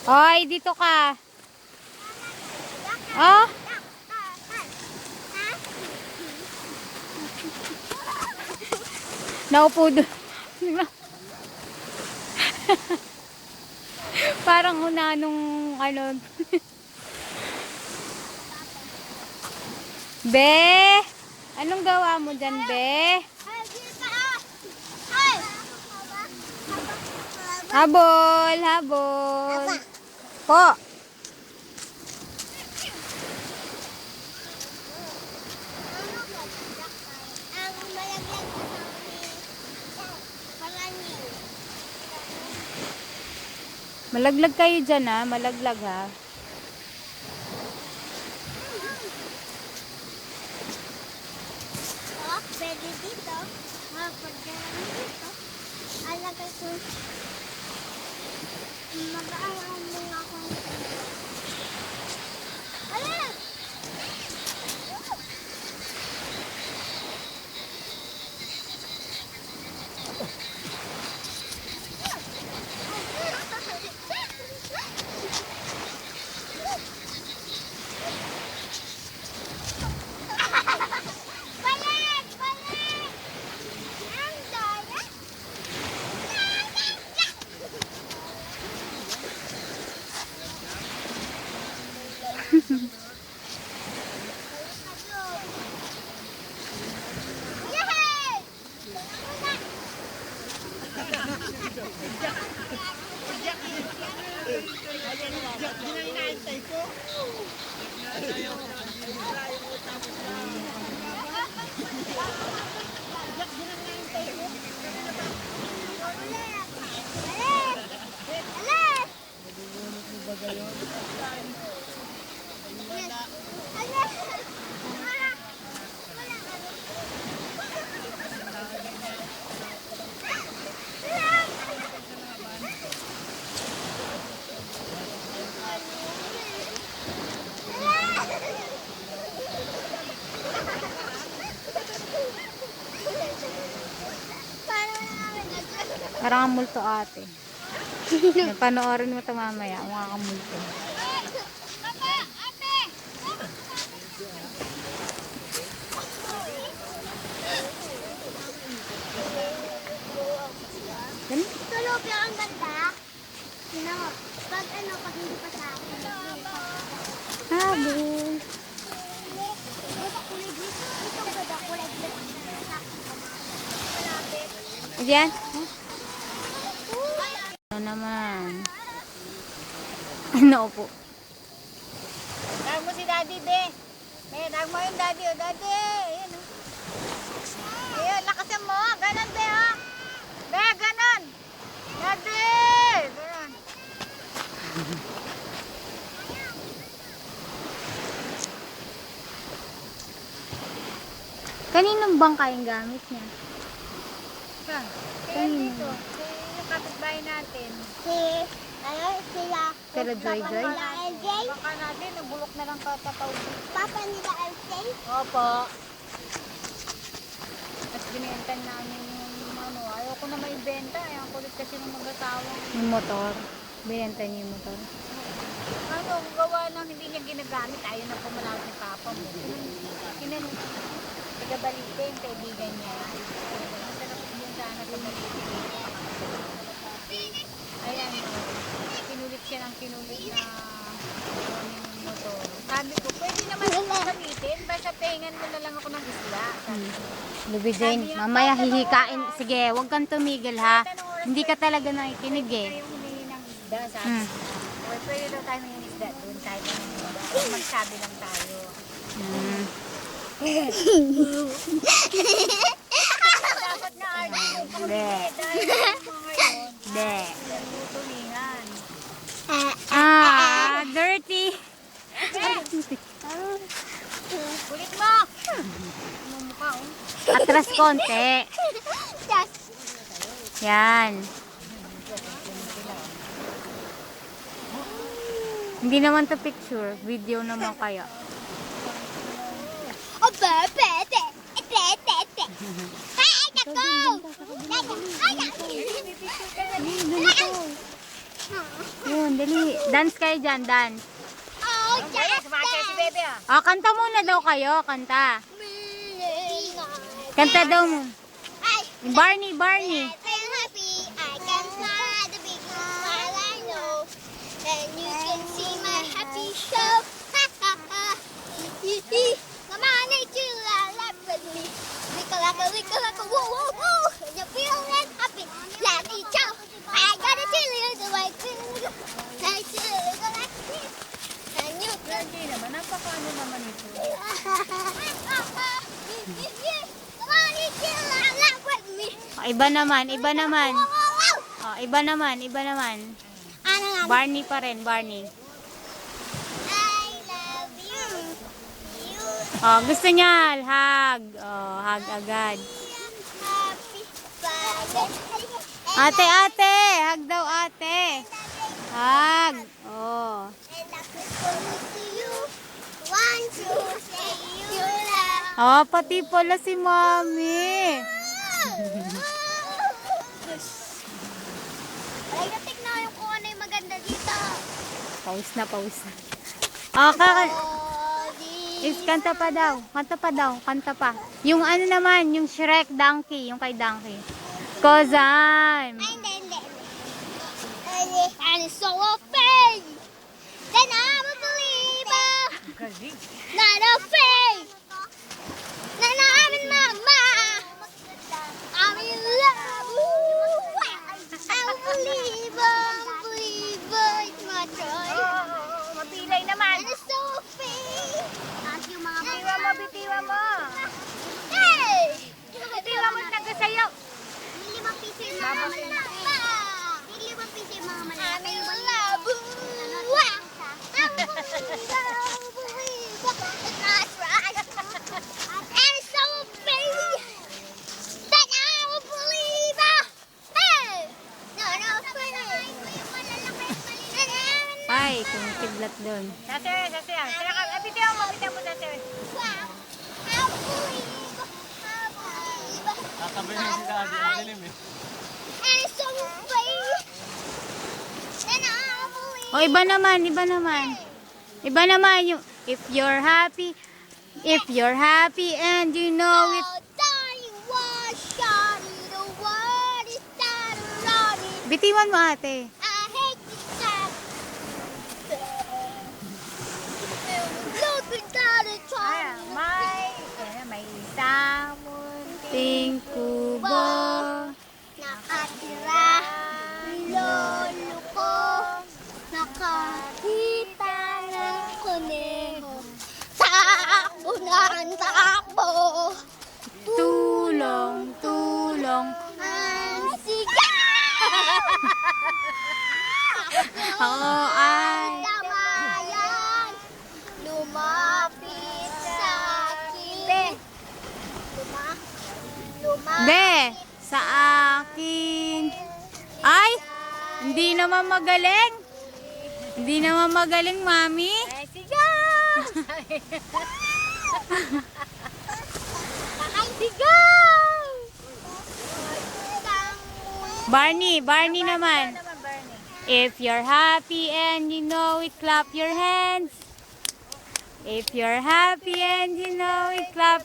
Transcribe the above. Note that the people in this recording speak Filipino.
Hoy, dito ka. Oh? Naupo doon. Parang una nung ano. Be, anong gawa mo dyan, Be? Habol, habol. Po. Malaglag kayo dyan ha, malaglag ha. Oh, pwede dito. Pagdaran dito. Alagay ko. Mag-aaral mo nga ako. Alin! Parang ang multo ate. Panoorin mo ito mamaya, mga kamulto. Tulog yung ang ganda. Pag ano, pag hindi pa sa akin. Habol. Diyan. Ano naman? Ano po? Tawag mo si Daddy, Be. Be, tawag mo yung Daddy, oh. Daddy! Ayan, oh. Ayan, lakasan mo. Ganon, Be, oh. Be, ganon. Daddy! Ganon. Kaninong bangka yung gamit niya? Saan? Kaya dito. Yung kapitbahay natin. Sila. Sila Joy Joy? Nila LJ? Baka natin, nabulok na lang katataw dito. Papa nila LJ? Opo. At binentan namin yung ano. Ayoko na maibenta. Ang kulit kasi ng mag-asawa. Yung motor. Binenta niya yung motor. Ano, gawa ng hindi niya ginagamit. Ayaw na pumalawag ni Papa mo. Taga-Balite, yung kaibigan niya. Masarap din sana sa Balite. Ayan, kinulit siya ng kinulit na motor. Sabi ko, pwede naman ito gamitin. Basta pahingan mo na lang ako ng isla. Lubi Jane, mamaya hihikain. Sige, huwag kang tumigil ha. Hindi ka talaga nakikinig eh. Tayo humingi ng isda, sabi. Okay, pwede daw tayo humingi ng isda doon. Tayo magsabi lang tayo. Dapat na arte yung pamilya dahil mga yun. Be. Tulingan. Dirty. Atras konti. Yes. Yan. Hindi naman to picture. Video naman kaya. Oh, bebe. Ay, nako. Yun, dali. Dance kayo dyan, dance. Oh, Ayan, sumasaya si Bebe ah. Kanta muna daw kayo. Kanta. Kanta daw mo. Ay, Barney. I'm happy. I can fly the big smile I know. And you can see my happy show. Ha ha ha. Come on, nature, laugh with me. Wiggle like a woo woo woo. You feel like happy. Let me go. I gotta tell you the way to go. I should go like this. And you can Hindi naman, napakaano naman ito. Come on, nature, laugh with me. Iba naman. Woo woo. Iba naman. Ano nga? Barney pa rin, Barney. I love you. Gusto niya, hug. Hug agad. Happy birthday. Ate, hug daw ate. Hug. And happy birthday to you. Want to say you love. Pati pala si Mami. Ay, tignan yung kung ano yung maganda dito. Pawis na. Oh, Kanta pa. Yung ano naman, yung Shrek Donkey, yung kay Donkey. Cause I'm... Ay, hindi. And it's so afraid. Then I'm a believer. Galing. Not afraid. Then I'm in mama. I'm in love. I'm a believer. It's my joy. Mapilay naman. And it's so afraid. Bitiwan mo. Hey! Bitiwan mo nagsasayaw. Limang piso yung mga malalaki. Limang piso yung mga malalaki. I'm in love. That's right. And it's so afraid that I'm a believer. Hey! Not afraid. Ay, kumikidlat doon. Sasayaw. Bitiwan mo sasayaw. Wow. I'm a believer. Tatabihin si Daddy, ang dilim eh. And it's so afraid that I'm a believer. Iba naman yung if you're happy and you know it. Bitiwan mo ate. May isang munting Ting kubo. Nakatira, lolo ko, nakakita ng kuneho. Takbo ng takbo. Tulong. Ang sigaw! Ako ay... Damayan, lumapit sa akin. Be, sa akin. Ay, hindi naman magaling, Mami. sigaw! Sigaw! Barney naman. If you're happy and you know it, clap your hands. If you're happy and you know it, clap